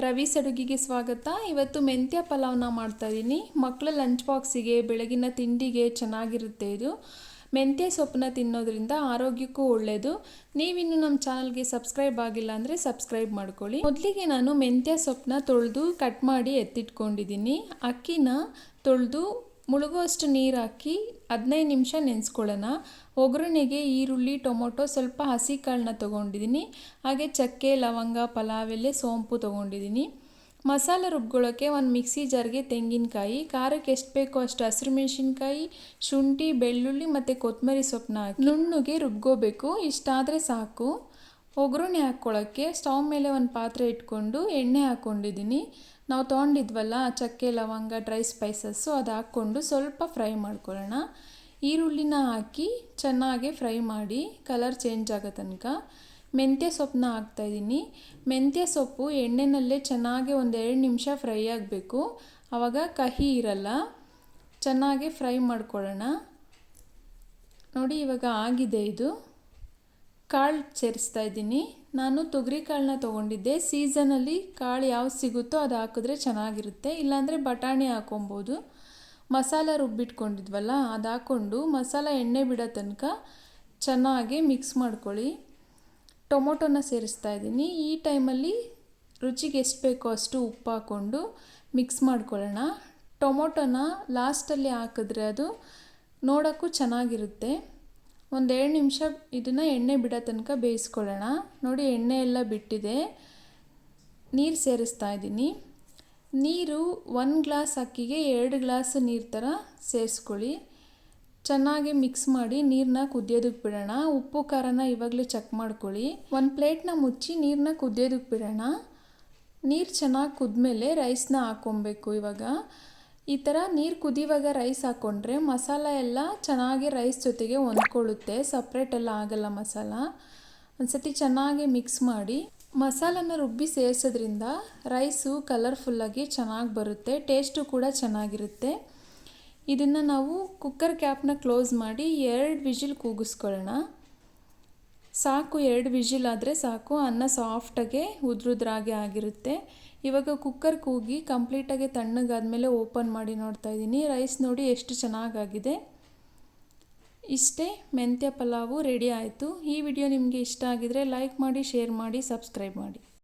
ರವೀಸ್ ಅಡುಗೆಗೆ ಸ್ವಾಗತ. ಇವತ್ತು ಮೆಂತ್ಯ ಪಲಾವ್ನ ಮಾಡ್ತಾಯಿದ್ದೀನಿ. ಮಕ್ಕಳ ಲಂಚ್ ಬಾಕ್ಸಿಗೆ ಬೆಳಗಿನ ತಿಂಡಿಗೆ ಚೆನ್ನಾಗಿರುತ್ತೆ ಇದು. ಮೆಂತ್ಯ ಸೊಪ್ಪನ್ನ ತಿನ್ನೋದ್ರಿಂದ ಆರೋಗ್ಯಕ್ಕೂ ಒಳ್ಳೆಯದು. ನೀವಿನ್ನು ನಮ್ಮ ಚಾನಲ್ಗೆ ಸಬ್ಸ್ಕ್ರೈಬ್ ಆಗಿಲ್ಲ ಅಂದರೆ ಸಬ್ಸ್ಕ್ರೈಬ್ ಮಾಡ್ಕೊಳ್ಳಿ. ಮೊದಲಿಗೆ ನಾನು ಮೆಂತ್ಯ ಸೊಪ್ಪನ್ನ ತೊಳೆದು ಕಟ್ ಮಾಡಿ ಎತ್ತಿಟ್ಕೊಂಡಿದ್ದೀನಿ. ಅಕ್ಕಿನ ತೊಳೆದು ಮುಳುಗುವಷ್ಟು ನೀರು ಹಾಕಿ 15 ನಿಮಿಷ ನೆನೆಸ್ಕೊಳ್ಳೋಣ. ಒಗ್ಗರಣೆಗೆ ಈರುಳ್ಳಿ, ಟೊಮೊಟೊ, ಸ್ವಲ್ಪ ಹಸಿ ಕಾಳನ್ನ ತೊಗೊಂಡಿದ್ದೀನಿ. ಹಾಗೆ ಚಕ್ಕೆ, ಲವಂಗ, ಪಲಾವ್ ಎಲೆ, ಸೋಂಪು ತೊಗೊಂಡಿದ್ದೀನಿ. ಮಸಾಲೆ ರುಬ್ಕೊಳ್ಳೋಕ್ಕೆ ಒಂದು ಮಿಕ್ಸಿ ಜಾರ್ಗೆ ತೆಂಗಿನಕಾಯಿ, ಖಾರಕ್ಕೆ ಎಷ್ಟು ಬೇಕೋ ಅಷ್ಟು ಹಸಿರು ಮೆಣಸಿನ್ಕಾಯಿ, ಶುಂಠಿ, ಬೆಳ್ಳುಳ್ಳಿ ಮತ್ತು ಕೊತ್ತಂಬರಿ ಸೊಪ್ಪನ್ನ ಹಾಕಿ ನುಣ್ಣಗೆ ರುಬ್ಕೋಬೇಕು. ಇಷ್ಟಾದರೆ ಸಾಕು. ಒಗ್ಗರಣೆ ಹಾಕ್ಕೊಳ್ಳೋಕ್ಕೆ ಸ್ಟವ್ ಮೇಲೆ ಒಂದು ಪಾತ್ರೆ ಇಟ್ಕೊಂಡು ಎಣ್ಣೆ ಹಾಕ್ಕೊಂಡಿದ್ದೀನಿ. ನಾವು ತೊಗೊಂಡಿದ್ವಲ್ಲ ಚಕ್ಕೆ, ಲವಂಗ, ಡ್ರೈ ಸ್ಪೈಸಸ್ಸು ಅದು ಹಾಕ್ಕೊಂಡು ಸ್ವಲ್ಪ ಫ್ರೈ ಮಾಡ್ಕೊಳ್ಳೋಣ. ಈರುಳ್ಳಿನ ಹಾಕಿ ಚೆನ್ನಾಗಿ ಫ್ರೈ ಮಾಡಿ ಕಲರ್ ಚೇಂಜ್ ಆಗೋ ತನಕ ಮೆಂತ್ಯ ಸೊಪ್ಪನ್ನ ಹಾಕ್ತಾಯಿದ್ದೀನಿ. ಮೆಂತ್ಯ ಸೊಪ್ಪು ಎಣ್ಣೆನಲ್ಲೇ ಚೆನ್ನಾಗಿ 1-2 ನಿಮಿಷ ಫ್ರೈ ಆಗಬೇಕು. ಆವಾಗ ಕಹಿ ಇರಲ್ಲ. ಚೆನ್ನಾಗಿ ಫ್ರೈ ಮಾಡ್ಕೊಳ್ಳೋಣ. ನೋಡಿ ಇವಾಗ ಆಗಿದೆ ಇದು. ಕಾಳು ಸೇರಿಸ್ತಾ ಇದ್ದೀನಿ. ನಾನು ತೊಗರಿ ಕಾಳನ್ನ ತೊಗೊಂಡಿದ್ದೆ. ಸೀಸನಲ್ಲಿ ಕಾಳು ಯಾವ್ದು ಸಿಗುತ್ತೋ ಅದು ಹಾಕಿದ್ರೆ ಚೆನ್ನಾಗಿರುತ್ತೆ. ಇಲ್ಲಾಂದರೆ ಬಟಾಣಿ ಹಾಕೊಬೋದು. ಮಸಾಲ ರುಬ್ಬಿಟ್ಕೊಂಡಿದ್ವಲ್ಲ ಅದು ಹಾಕ್ಕೊಂಡು ಮಸಾಲ ಎಣ್ಣೆ ಬಿಡೋ ತನಕ ಚೆನ್ನಾಗಿ ಮಿಕ್ಸ್ ಮಾಡ್ಕೊಳ್ಳಿ. ಟೊಮೊಟೊನ ಸೇರಿಸ್ತಾ ಇದ್ದೀನಿ. ಈ ಟೈಮಲ್ಲಿ ರುಚಿಗೆ ಎಷ್ಟು ಬೇಕೋ ಅಷ್ಟು ಉಪ್ಪು ಹಾಕ್ಕೊಂಡು ಮಿಕ್ಸ್ ಮಾಡ್ಕೊಳ್ಳೋಣ. ಟೊಮೊಟೊನ ಲಾಸ್ಟಲ್ಲಿ ಹಾಕಿದ್ರೆ ಅದು ನೋಡೋಕ್ಕೂ ಚೆನ್ನಾಗಿರುತ್ತೆ. 1-2 ನಿಮಿಷ ಇದನ್ನು ಎಣ್ಣೆ ಬಿಡೋ ತನಕ ಬೇಯಿಸ್ಕೊಳ್ಳೋಣ. ನೋಡಿ ಎಣ್ಣೆ ಎಲ್ಲ ಬಿಟ್ಟಿದೆ. ನೀರು ಸೇರಿಸ್ತಾ ಇದ್ದೀನಿ. ನೀರು 1 ಗ್ಲಾಸ್ ಅಕ್ಕಿಗೆ 2 ಗ್ಲಾಸ್ ನೀರು ಥರ ಸೇರಿಸ್ಕೊಳ್ಳಿ. ಚೆನ್ನಾಗಿ ಮಿಕ್ಸ್ ಮಾಡಿ ನೀರನ್ನ ಕುದಿಯೋದಕ್ಕೆ ಬಿಡೋಣ. ಉಪ್ಪು ಖಾರನ ಇವಾಗಲೇ ಚೆಕ್ ಮಾಡ್ಕೊಳ್ಳಿ. ಒಂದು ಪ್ಲೇಟ್ನ ಮುಚ್ಚಿ ನೀರನ್ನ ಕುದಿಯೋದಕ್ಕೆ ಬಿಡೋಣ. ನೀರು ಚೆನ್ನಾಗಿ ಕುದ್ಮೇಲೆ ರೈಸ್ನ ಹಾಕ್ಕೊಬೇಕು. ಇವಾಗ ಈ ಥರ ನೀರು ಕುದಿಯುವಾಗ ರೈಸ್ ಹಾಕ್ಕೊಂಡ್ರೆ ಮಸಾಲ ಎಲ್ಲ ಚೆನ್ನಾಗಿ ರೈಸ್ ಜೊತೆಗೆ ಹೊಂದ್ಕೊಳ್ಳುತ್ತೆ. ಸಪ್ರೇಟೆಲ್ಲ ಆಗಲ್ಲ ಮಸಾಲ. ಒಂದು ಸತಿ ಚೆನ್ನಾಗಿ ಮಿಕ್ಸ್ ಮಾಡಿ ಮಸಾಲನ ರುಬ್ಬಿ ಸೇರಿಸೋದ್ರಿಂದ ರೈಸು ಕಲರ್ಫುಲ್ಲಾಗಿ ಚೆನ್ನಾಗಿ ಬರುತ್ತೆ. ಟೇಸ್ಟು ಕೂಡ ಚೆನ್ನಾಗಿರುತ್ತೆ. ಇದನ್ನು ನಾವು ಕುಕ್ಕರ್ ಕ್ಯಾಪ್ನ ಕ್ಲೋಸ್ ಮಾಡಿ 2 ವಿಜಿಲ್ ಕೂಗಿಸ್ಕೊಳ್ಳೋಣ. ಸಾಕು, 2 ವಿಜಿಲ್ ಆದರೆ ಸಾಕು. ಅನ್ನ ಸಾಫ್ಟಾಗೆ ಉದ್ರುದ್ರಾಗೆ ಆಗಿರುತ್ತೆ. ಇವಾಗ ಕುಕ್ಕರ್ ಕೂಗಿ ಕಂಪ್ಲೀಟಾಗಿ ತಣ್ಣಗಾದ್ಮೇಲೆ ಓಪನ್ ಮಾಡಿ ನೋಡ್ತಾ ಇದ್ದೀನಿ. ರೈಸ್ ನೋಡಿ ಎಷ್ಟು ಚೆನ್ನಾಗಾಗಿದೆ. ಇಷ್ಟೇ, ಮೆಂತ್ಯ ಪಲಾವು ರೆಡಿ ಆಯಿತು. ಈ ವಿಡಿಯೋ ನಿಮಗೆ ಇಷ್ಟ ಆಗಿದರೆ ಲೈಕ್ ಮಾಡಿ, ಶೇರ್ ಮಾಡಿ, ಸಬ್ಸ್ಕ್ರೈಬ್ ಮಾಡಿ.